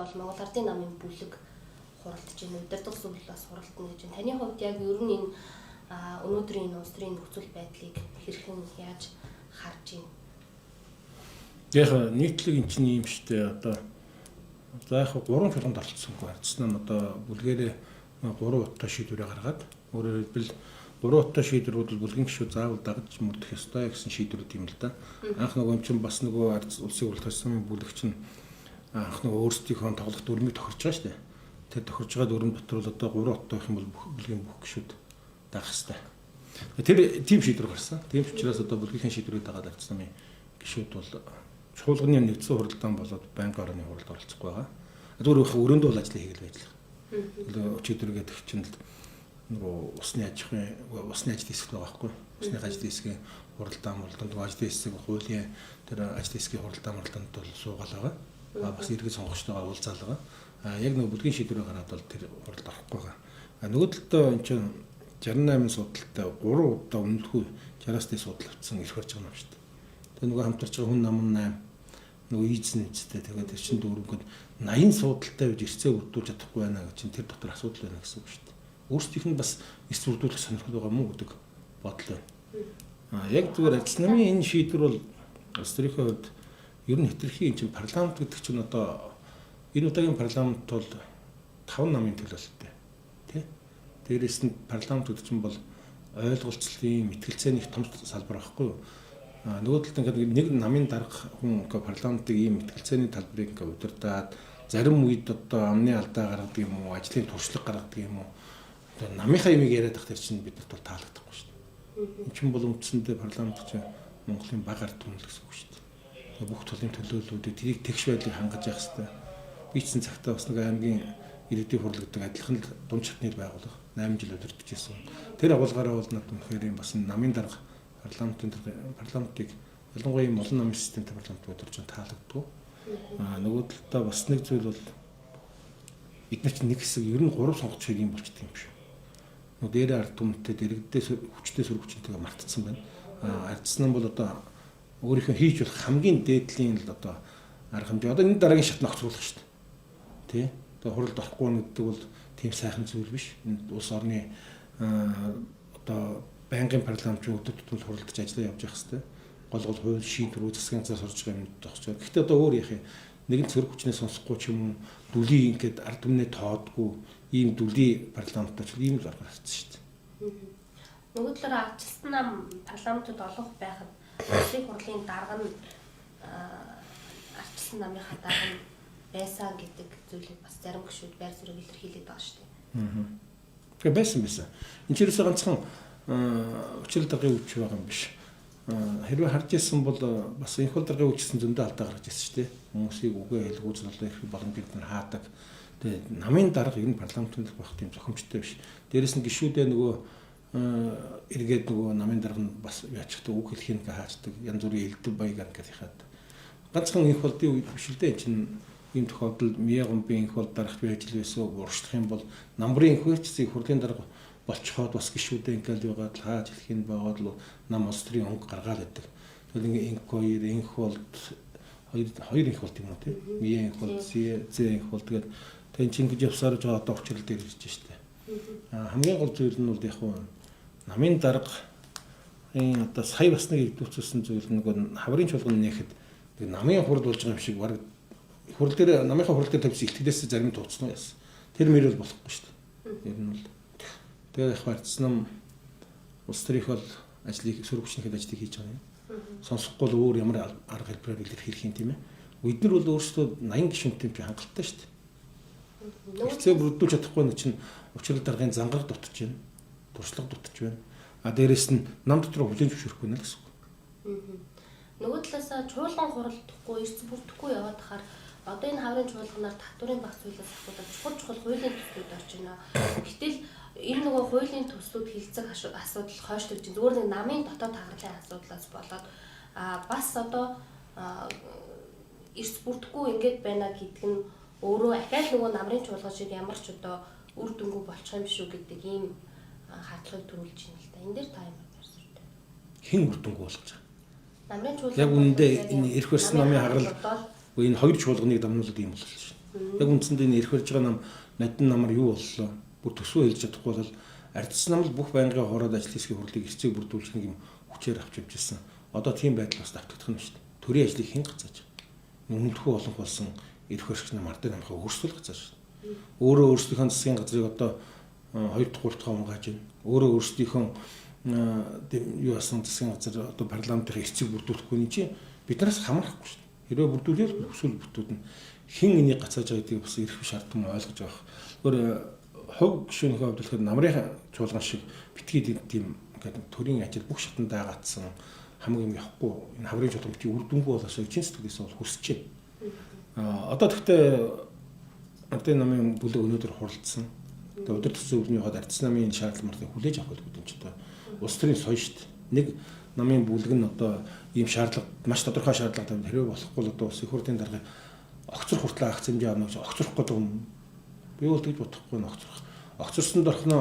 бол Монгол Ардын намын бүлэг хуралдаж байна. Удирдах зөвлөл бас хуралдана гэж байна. Таны хувьд яг ер нь энэ өнөөдрийн улс төрийн нөхцөл байдлыг хэрхэн яаж харж байна? Яг нийтлэг эн чинь юм шүү дээ. Одоо за яг 3 чуулганд оролцсонгүй харцсан нь одоо бүлгээрээ 3 утга шийдвэрээ гаргаад өөрөөр хэлбэл 3 утга шийдвэрүүд бол бүлгийн гишүүд заавал дагаж мөрдөх ёстой гэсэн шийдвэрүүд юм л да. Анх нөгөө юм чинь бас нөгөө улсын хурлын замын бүлэг чинь анх нөгөө өөрсдийнхөө тоглох дүрмийг тохирч байгаа шүү дээ. Тэр тохирж байгаа дүрм дотор бол одоо 3 утга байх юм бол бүлгийн бүх гишүүд дагах ёстой. Тэр тийм шийдвэр гарсан. Тийм учраас одоо бүлгийн шийдвэрийг дагаад ард замын гишүүд бол чуулганы нэгдсэн хуралдаан болоод байнгын орны хуралд оролцохгүй байгаа. Зүгээр их өрөөндөө бол ажлыг хийгээл байжлаа. Өчигдөр гэдэг чинь нөгөө усны аж хэсэг байгаа байхгүй. Усны аж хэсгийн хуралдаан мөрөлдөнд аж хэсэг хуулийн тэр аж хэсгийн хуралдаан мөрөлдөнд бол суугаал байгаа. Бас иргэд сонгогчтойгоо уулзаал байгаа. Яг нөгөө бүлгийн шийдвэрээ гараад бол тэр хуралд орохгүй байгаа. Нөгөө талдаа энэ чинь 68 судалтай 3 удаа өмнөхөө 60-аас дээш судал авсан ирэх харж байгаа юм шүү дээ. Тэгээ нөгөө хамтарч байгаа хүн нам 8 нөгөө ийзэн үстэй тэгээд тэр чинь дөрөнгөд 80 судалтай гэж ирцээ үрдүүлж чадахгүй байна гэж чинь тэр дотор асуудал байна гэсэн үг шүү дээ. Өөрсдийнх нь бас эрс үрдүүлэх сонирхол байгаа мó гэдэг бодол байна. Яг зүгээр ажил намын энэ шийдвэр бол улс төрийнхөө хувьд ер нь хэтэрхий энэ чинь парламент гэдэг чинь одоо энэ удаагийн парламент бол 5 намын төлөөлөлттэй тий. Дээрээс нь парламент гэдэг чинь бол ойлголцлын мэтгэлцээний том салбар байхгүй юу? Нөгөө талд ингээд нэг намын дарга хүн ингээд парламентыг ийм мэтгэлцээний талбарыг ингээд удирдаад зарим үед одоо амны алдаа гаргадаг юм уу, ажлын туршлага гаргадаг юм уу? Одоо намынхаа юмыг яриад тах тэр чинь биднэрт бол таалагдахгүй шүү дээ. Энэ чинь бол үндсэндээ парламент чинь Монголын баг ард түмэл гэсэн үг шүү дээ. Бүх төрлийн төлөөллүүдийг тэрийг тэгш байдлыг хангаж явах хэрэгтэй. Бичсэн цагтаа бас нэг аймгийн иргэдийн хурал гэдэг адилхан дунд чатны байгууллага 8 жил удирдах гэсэн. Тэр агуулгаараа бол над үнэхээр юм бас намын дарга парламентыг ялангуяа юм олон намын системтэй парламент удирж таалагддаг. Нөгөө талдаа бас нэг зүйл бол бид нар чинь нэг хэсэг ер нь 3 сонгогч шиг юм болчтой юм шүү. Нөгөө дээрээ ард түмэнтэй дэрэгдээ хүчтэй сөрөгчөнтэйгээ мартцсан байна. Ардсан нь бол одоо өөрийнхөө хийж болох хамгийн дээдлийн л одоо арга хэмжээ. Одоо энэ дараагийн шат нөхцүүлэх шүү дээ. Тэ? Одоо хуралд орохгүй гэдэг бол тийм сайхан зүйл биш. Энэ улс орны одоо байнгын парламентын өдөр тутмын хуралдаж ажиллаа явж явах хэрэгтэй. Гол хууль шийдвэрүүд засгийн газраас орж байгаа юм тохирч байгаа. Гэхдээ одоо өөр яах юм? Нэгэн цэрэг хүчнээ сонсохгүй ч юм уу дүлий ингээд ард түмнээ тоодгүй ийм дүлий парламенттай ч ийм л арга гарсан шүү дээ. Нөгөө талаараа ардчилсан нам парламентод олох байхад улсын хурлын дарга нь ардчилсан намынхаа дарга нь байсан гэдэг зүйлийг бас зарим гишүүд байр суурийг илэрхийлээд байгаа шүү дээ. Тэгээ байсан. Энэ ч ерөөсөө ганцхан өчрөл даргын үуч байгаа юм биш. Хэрвээ харж ирсэн бол бас энэ хөл даргын үучсэн зөндөө алдаа гарч ирсэн шүү дээ. Хүмүүсийг үгээ хэлгүүц болоо их боломжууд нь хаадаг. Тэгээ намын дарга ер нь парламентын байх тийм зохимжтой биш. Дээрээс нь гишүүдээ нөгөө эргээд нөгөө намын дарга нь бас яачихдаг үг хэлхийг хаачдаг. Янз бүрийн элдв баягаар ингээд хаад. Ганцхан энэ холдын үед биш л дээ. Энэ чинь ийм тохиолдолд Миягомбын их бол дарагт байж л байсан урагшлах юм бол намрын хөөцсийг хурлын дарга болцоход бас гişүүдээ ингээл байгаад хааж хэлэх нь байгаад л нам улс төрийн өнгө гаргаад байдаг. Тэгвэл ингээ инх бол хоёр инх бол юм уу тийм Миэн инх бол зэ инх бол тэгээд тэн чинь гэж явсаар жоо одоо өчрөл дээр ирж штэ. Хамгийн гол зүйл нь бол яг хуу намын дарга энэ одоо сая бас нэг илдвэрчилсэн зүйл нэг хаврын чуулган нээхэд намын хурд болж байгаа юм шиг баг хурал дээр намынхаа хурал дээр тавьсан ихтгэлээс зарим тууцсан байсан. Тэр мөр бол болохгүй шүү дээ. Ер нь бол тэгээ их барьцсан улс төрийнх бол ажлыг сөрөгчнийхэд ажлыг хийж байгаа юм. Сонсохгүй л өөр ямар арга хэлбэрээр илэрхийлэх юм тийм ээ. Бид нар бол өөрсдөө 80 гишүүнтэй юм хангалттай шүү дээ. Хэрэгцээ бүрдүүлж чадахгүй нэг чинь учрал даргын зангаар дутж байна. Туршлага дутж байна. Дээрээс нь нам дотор хүлээн зөвшөөрөхгүй нэ гэсэн үг. Нөгөө талаасаа чуулган хуралдахгүй, эрс бүрдэхгүй яваад тахаар одоо энэ хаврын чуулганаар татварын багц зүйлээс асуудал чухал хуулийн төслүүд орж байна. Гэтэл энэ нөгөө хуулийн төслүүд хилцэх асуудал хойшлогч зүгээр нэг намын дотоод хагалгын асуудлаас болоод бас одоо эрс бүрдэхгүй ингэж байна гэдэг нь өөрөө ахаал нөгөө намрын чуулган шиг ямар ч одоо үр дүнгүй болчих юм шүү гэдэг ийм хатлагыг төрүүлж байна л да. Энэ дээр та юм ярьсан үү? Хэн үр дүнгүй болгож байгаа? Намрын чуулган яг үүндээ энэ эрх барьсан намын хагарал энэ хоёр чуулганыг дамнуулаад юм болж байна. Яг үндсэндээ энэ ирэх барьж байгаа нам надад намар юу боллоо? Бүр төсөө хэлж чадахгүй бол ардчсан нам л бүх байнгын хоороод ажил хэсгийн хурлыг эцэг бүрдүүлэх нэг юм хүчээр авч явж ирсэн. Одоо тийм байдал бас давтагдах нь шүү дээ. Төрийн ажлыг хэн гацааж? Өмнөдхөө олон болсон ирэх барьж нам ардын намхаа өөрсдөө гацааж шүү дээ. Өөрөө өөрсдийнхөө засгийн газрыг одоо 2 дахь 3 дахь хамгааж байна. Өөрөө өөрсдийнхөө юу асан засгийн газар одоо парламентын эцэг бүрдүүлэхгүй нь чи биднээс хамаарахгүй шүү дээ. Хэрвээ бүрдүүлэл бүсүүл бүрдүүлнэ. Хэн энийг гацааж байгаа гэдгийг бас ирэх шаардсан ойлгож байгаа. Өөр хог гишүүнийхээ хувьд болохоор намрын чуулган шиг битгий тийм гэдэг төрийн ажил бүх шатанд дагаатсан хамгийн юм явахгүй энэ хаврын чуулган битгий үр дүнгүй болоосоо эцсийн сэтгэлээс бол хүсэж байна. Одоо тэгтээ ардын намын бүлэг өнөөдөр хуралдсан. Тэгээ өдөр төсөө өвний хаад ардсан намын шаардлагыг хүлээж авах гэдэг нь ч одоо улс төрийн соёо шүү дээ. Нэг намын бүлэг нь одоо ийм шаардлага маш тодорхой шаардлагатай хэрвээ болохгүй л одоо улс их хурлын дарга огцрох хүртэл ах хэмжээ авна гэж огцрох гэдэг юм. Би бол тэгж бодохгүй н огцрох. Огцорсонд орхно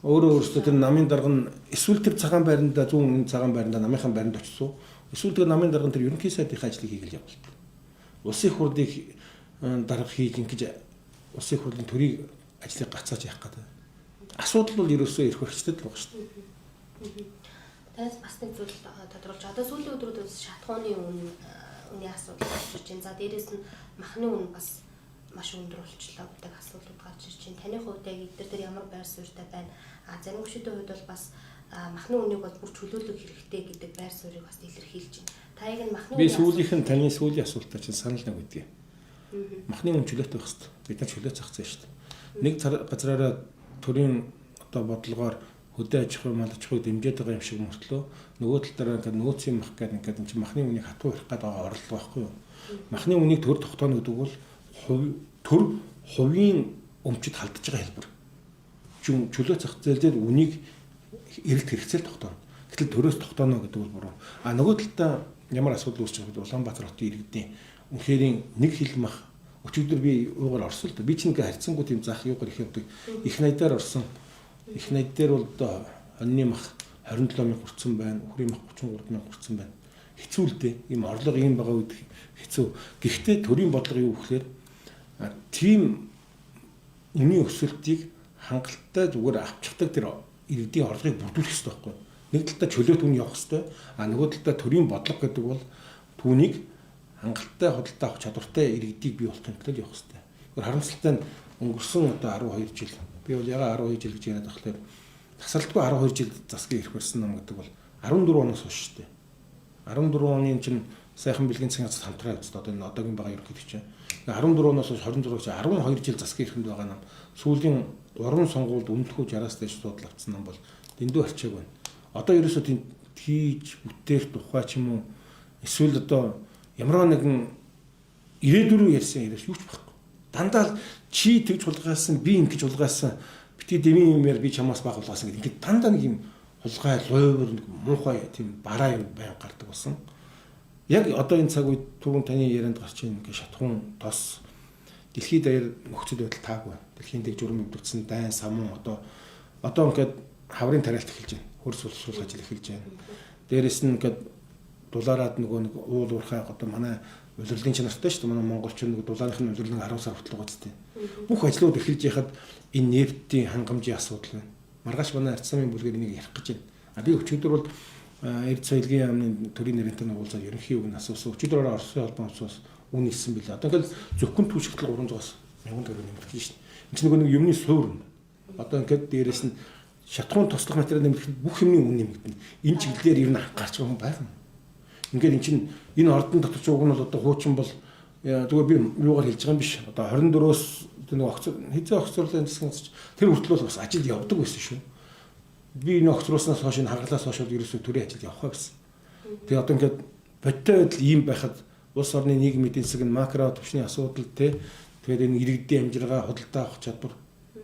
өөрөөсөө тэр намын дарга нь эсвэл тэр цагаан байранда зүүн цагаан байранда намынхан байранд очсон. Эсвэл тэр намын дарга нь тэр ерөнхий сайдын ажлыг хийгээл явуулт. Улсын их хурлыг дарга хийж ингэж улсын их хурлын төрийг ажлыг гацааж явах гэдэг. Асуудал бол ерөөсөө ирэх хэрэгцээд л байгаа шүү дээ. Танаас бас нэг зүйл тодруулж одоо сүүлийн өдрүүдэд шатхууны үнийн асуудал гарч ирж байна. За дээрээс нь махны үн бас маш өндөр болчихлоо гэдэг асуудлууд гарч ирж байна. Таны хувьд яг эдгээр дээр ямар байр суурьтай байна? Зарим гүшүүдийн хувьд бол бас махны үнийг бол бүр чөлөөлөх хэрэгтэй гэдэг байр суурийг бас илэрхийлж байна. Та яг нь махны би сүүлийнх нь таны сүүлийн асуултаа чинь санал нэг үдээ. Махны үн чөлөөтэй байх хэрэгтэй. Бид нар чөлөө зах зээн шүү дээ. Нэг газраараа төрийн одоо бодлогоор хөдөө аж ахуй мал аж ахуйг дэмжиж байгаа юм шиг мөртлөө нөгөө тал дээр ингээд нөөцийн мах гэдэг ингээд энэ чинь махны үнийг хатуу ярих гэдэг байгаа орлого байхгүй юу? Махны үнийг төр тогтооно гэдэг бол төр хувийн өмчөд халдж байгаа хэлбэр. Чөлөө зах зээл дээр үнийг эрэлт хэрэгцээл тогтооно. Гэтэл төрөөс тогтооно гэдэг бол буруу. Нөгөө талдаа ямар асуудал үүсч байгаа вэ? Улаанбаатар хотын иргэдийн үнэхээр нэг хил мах өчигдөр би уугаар орсон л да. Би чинь ингээ харьцангуй тийм зах юугаар их явдаг. Их найдаар орсон. Их найд дээр бол одоо хоньны мах 27 мянга хүрсэн байна. Үхрийн мах 33 мянга хүрсэн байна. Хэцүү л дээ. Ийм орлого ийм байгаа үед хэцүү. Гэхдээ төрийн бодлого юу гэхээр тийм үнийн өсөлтийг хангалттай зүгээр авчихдаг тэр иргэдийн орлогыг бүрдүүлэх хэрэгтэй байхгүй. Нэг талдаа чөлөөт үн явах хэрэгтэй. Нөгөө талдаа төрийн бодлого гэдэг бол түүнийг хангалттай худалдаа авах чадвартай иргэдийг бий болгохын тулд явах хэрэгтэй. Харамсалтай нь өнгөрсөн одоо 12 жил. Би бол яга 12 жил гэж яриад байхлаар тасралтгүй 12 жил засгийн ирэх барьсан нам гэдэг бол 14 оноос хойш шүү дээ. 14 оны чинь сайхан бэлгийн цагийн газар хамтраа үзтээ одоо энэ одоогийн байгаа ерөнхийдөө чинь 14 оноос хойш 26 чи 12 жил засгийн ихэнд байгаа нам сүүлийн 3 сонгуульд өмнөхөө 60-аас дээш судал авсан нам бол дэндүү арчааг байна. Одоо ерөөсөө тийм хийж бүтээх тухай ч юм уу эсвэл одоо ямар нэгэн ирээдүрөө ярьсан яриаш юу ч байхгүй. Дандаа чи тэгж хулгайсан би ингэж хулгайсан бити дэмийн юмэр би чамаас баг хулгайсан гэдэг. Ингээд дандаа нэг юм хулгай лойвор нэг муухай тийм бараа юм байнг гардаг болсон. Яг одоо энэ цаг үед түрүүн таны ярианд гарч ийн ингээ шатхуун тос дэлхийд даяар нөхцөл байдал таагүй. Дэлхийн дэг журам өвдөрсөн дайн самун одоо ингээд хаврын тариалт эхэлж байна. Хөрс боловсруулах ажил эхэлж байна. Дээрээс нь ингээд дулаараад нөгөө нэг уул уурхай одоо манай улирлын чанартай шүү дээ. Манай монголчин нэг дулаарынхны улирлын 10 сар хүртэл гоцтой. Бүх ажлууд эхэлж яхад энэ нефтийн хангамжийн асуудал байна. Маргааш манай арцсамын бүлгээр энийг ярих гэж байна. Би өчигдөр бол Эрдэнэ соёлын яамны төрийн нэрнтэй уулзаад ерөнхий үг нь асуусан. Өчигдөр Оросын холбоос үн нэлсэн билээ. Одоо ингээд зөвхөн түүшигтэл 300-аас 1000 төгрөг нэмэгдэж шин. Энд чинь нэг юмны суурь. Одоо ингээд дээрэс нь шатхуун туслах материал нэмэгдэх бүх юмны үн нэмэгдэнэ. Энэ чиглэлээр ер нь гарч байгаа юм байна. Ингээд эн чинь энэ ордон дотор ч уг нь бол одоо хуучин бол зүгээр би юугаар хэлж байгаа юм биш. Одоо 24-өөс нэг хизээ огцруулсан засгийн тэр хүртэл бол бас ажил явдаг байсан шүү. Би энэ огцруулснаас хойш энэ хаглаас хойш ерөөсөө төрийн ажилд явах байсан. Тэгээ одоо ингээд бодтой байдал ийм байхад улс орны нийгмийн эдийн засаг нь макро түвшний асуудал те тэгээд энэ иргэдийн амжиргаа худалдаа авах чадвар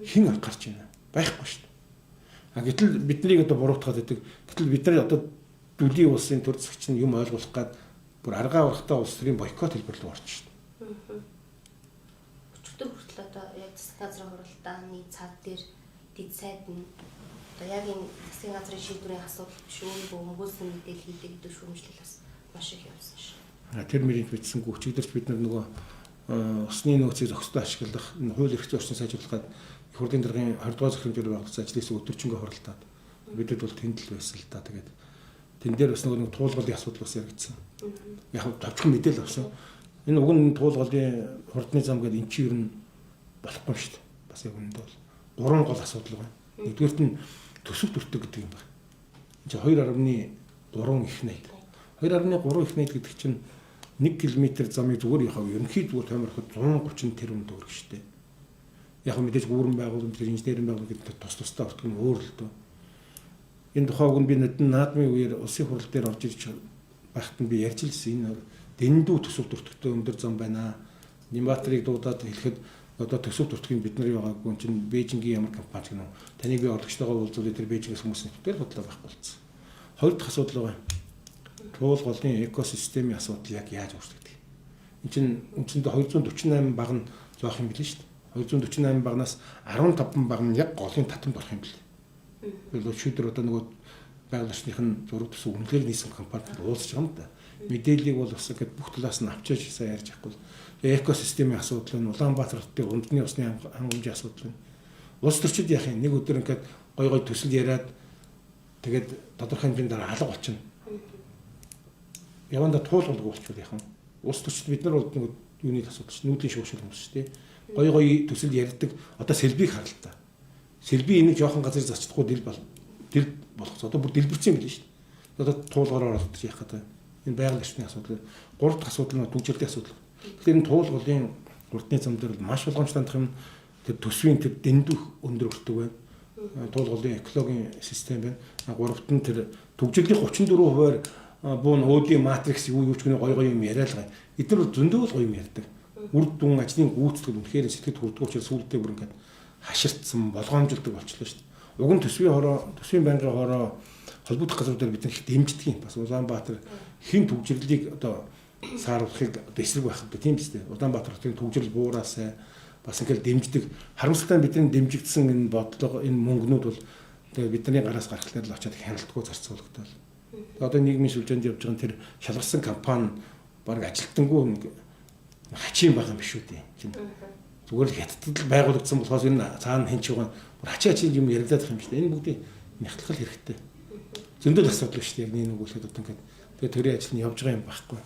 хэн гарч байна? Байхгүй шүү дээ. Гэтэл биднийг одоо буруутгаад байдаг. Гэтэл бид нар одоо дүлийн улсын төр засагч нь юм ойлгох гад бүр аргаа урахтаа улс төрийн бойкот хэлбэрлүү орчих шүү дээ. Өчигдөр хүртэл одоо яг засгийн газрын хуралдааны цаад дээр дэд сайд нь одоо яг энэ засгийн газрын шийдвэрийн асуудал биш өөрийгөө өмгөөлсөн мэдээлэл хийдэг гэдэг шүүмжлэл бас маш их явсан шүү. Тэр мөрийг бичсэнгүү өчигдөрч бид нар нөгөө усны нөөцийг зохистой ашиглах, энэ хууль эрх зүйн орчныг сайжруулахад их хурлын даргын 20 дугаар захирамжаар байгуулсан ажлын өдөржингөө хоролдоод бидэд бол тэнд л байсан л да. Тэгээд тэн дээр бас нэг туулгалын асуудал бас яригдсан. Яг товчхон мэдээлэл авсан. Энэ уг нь туулгалын хурдны зам гэдэг эн чинь ер нь болохгүй шүү дээ. Бас яг үүнд бол гурван гол асуудал байна. Нэгдүгээрт нь төсөв төртөг гэдэг юм байна. Энд чинь 2.3 их найд. 2.3 их найд гэдэг чинь 1 км замыг зүгээр яхав ерөнхий зүгээр томироход 130 тэрбум төгрөг шүү дээ. Яг мэдээж гүүрэн байгууллагын инженерийн байгууллага гэдэг тусдаа өртөх нь өөр л дөө. Энэ тухайг нь би наадмын үеэр улсын хурал дээр орж ирж байхад нь би ярьж илсэн. Энэ дэндүү төсөв төртөгтэй өндөр зам байна. Нимбатрыг дуудаад хэлэхэд одоо төсөв төртгийн бид нар байгаагүй чинь Бээжингийн ямар компани гэнэ. Таныг би орлогчтойгоо уулзуулаад тэр Бээжингээс хүмүүс нэвтэл бодлоо байхгүй болсон. Хоёр дахь асуудал байгаа. Туулгалын экосистемийн асуудал яг яаж өөрчлөгдөв. Энд чинь үндсэндээ 248 баг нь зоох юм билээ шүү дээ. 248 багнаас 15 баг нь яг голын татамд орох юм билээ. Тэгвэл шийдвэр одоо нөгөө байгууллагчдын зураг төсөв үнэлгээр нийсэн компанид уулзж байгаа юм да. Мэдээллийг бол бас ингээд бүх талаас нь авчиж сайн ярьж авахгүй. Экосистемийн асуудал нь Улаанбаатар хотын ундны усны хангамжийн асуудал нь. Улс төрчид яах юм нэг өдөр ингээд гой төсөл яриад тэгээд тодорхой хэмжээнд дараа алга болчихно. Яванда туулгалгүй болчихвол яах вэ? Улс төрчид бид нар бол нэг юуны асуудал чинь нүүдлийн шуушил хүмүүс шүү дээ. Гой төсөл ярьдаг одоо сэлбийг харал та. Сэлби энийг жоохон газар зочдохгүй дил болох. Одоо бүр дэлбэрсэн юм билээ шүү дээ. Одоо туулгараар оролдож яах гэдэг. Энэ байгууллагчны асуудал. Гурав дахь асуудал нь түгжирлийн асуудал. Тэгэхээр энэ туулгалын хурдны зам дээр маш болгоомжтой хандах юм. Тэр төсвийн тэр дэндүү өндөр өртөг байна. Туулгалын экологийн систем байна. Гуравт нь тэр түгжирлийн 34%-аар буун өөдийн матрикс юу ч гэнэ гой юм яриалгаа. Эдгээр бол зөндөө л гоё юм ярьдаг. Үр дүн ажлын гүйцэтгэл үнэхээр сэтгэл хүрдэг учраас сүүлдээ бүр ингээд хаширцсан болгоомжилдог болчихлоо шүү дээ. Уг нь төсвийн байнгын хороо холбогдох газруудаар бид их дэмждэг юм. Бас Улаанбаатар хэн түгжирлийг одоо сааруулахыг одоо эсрэг байхад тийм биз дээ. Улаанбаатар хотын түгжирл буураасаа бас ингээл дэмждэг. Харамсалтай бидний дэмжигдсэн энэ бодлого энэ мөнгнүүд бол тэгээ бидний гараас гарахлаар л очиад хяналтгүй зарцуулагдал. Одоо нийгмийн шилжээнд явж байгаа тэр шалгарсан компани баг ажилтнгүй нэг хачин байгаа юм биш үү тийм. Зүгээр л хятадд байгуулагдсан болохоос энэ цаана хэн ч байгаа хачи юм яригадах юм шүү дээ. Энэ бүгдийг няхлах хэрэгтэй. Зөндөл асуудал шүү дээ. Яг нэг үгээр одоо ингээд тэгээ төрийн ажил нь явж байгаа юм байхгүй.